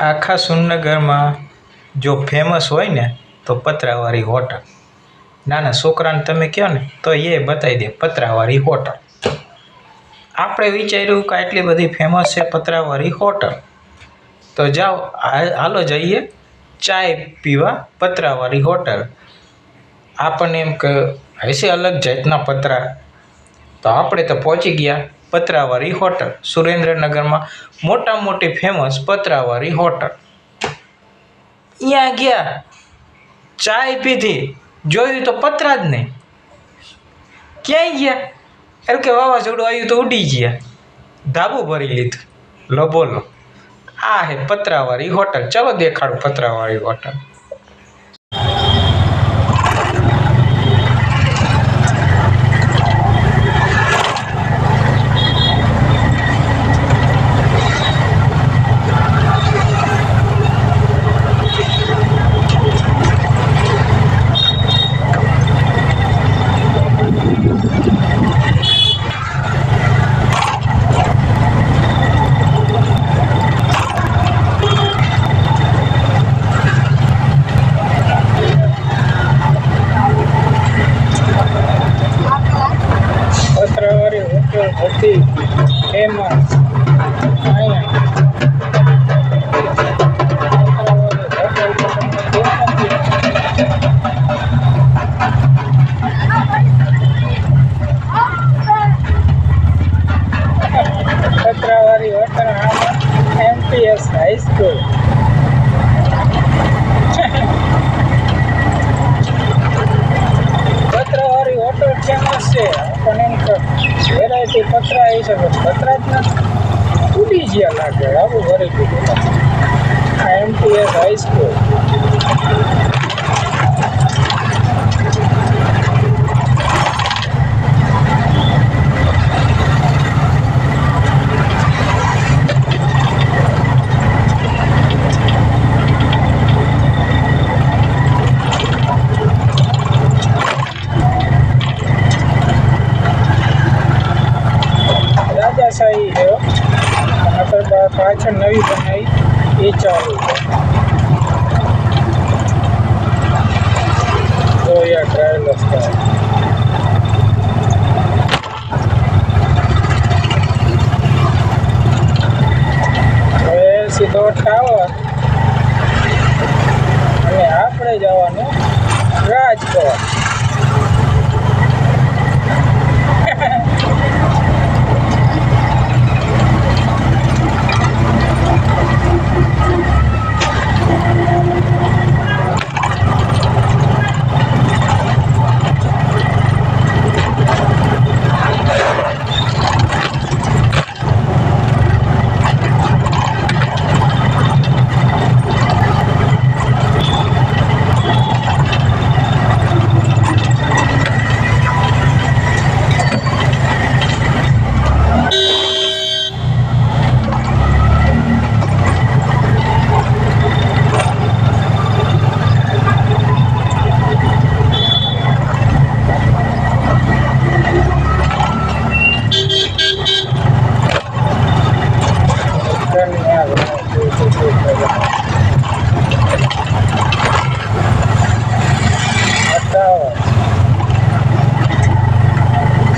આખા સુરનગરમાં જો ફેમસ હોય ને તો પતરાવાળી હોટલ. નાના છોકરાને તમે કહો ને તો એ બતાવી દે પતરાવાળી હોટલ. આપણે વિચાર્યું કે આટલી બધી ફેમસ છે પતરાવાળી હોટલ, તો જાઓ હાલો જઈએ ચાય પીવા પતરાવાળી હોટલ. આપણને એમ કે હશે અલગ જાતના પતરા, તો આપણે તો પહોંચી ગયા પતરાવાળી હોટલ. સુરેન્દ્રનગરમાં મોટા મોટી ફેમસ પતરાવાળી હોટલ. ત્યાં ગયા, ચાય પીધી, જોયું તો પતરા જ નહીં. ક્યાંય ગયા એમ કે વાવાઝોડું આવ્યું તો ઉડી ગયા, ધાબુ ભરી લીધું. લો બોલો, આ હે પતરાવાળી હોટલ. ચલો દેખાડું પતરાવાળી હોટલ. હતી ફેમસ પતરાવાળી હોટલ MPS હાઈસ્કૂલ. પતરાવાળી હોટલ ફેમસ છે, પણ એમ વેરાયટી પતરા આવી છે, પતરા જ નથી ઉડી ગયા લાગે. આવું ભરી દીધું MPS હાઈસ્કૂલ. રાજાશાહી છે, મતલબ પાછળ નવી બનાવી એ ચાલુ છે. તો યાર ટ્રાવેલર્સ હવે સીધો ટાવર અને આપણે જવાનું Rajkot.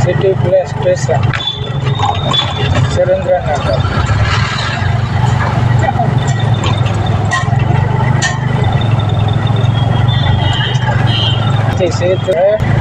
City palace station Surendranagar. સીધું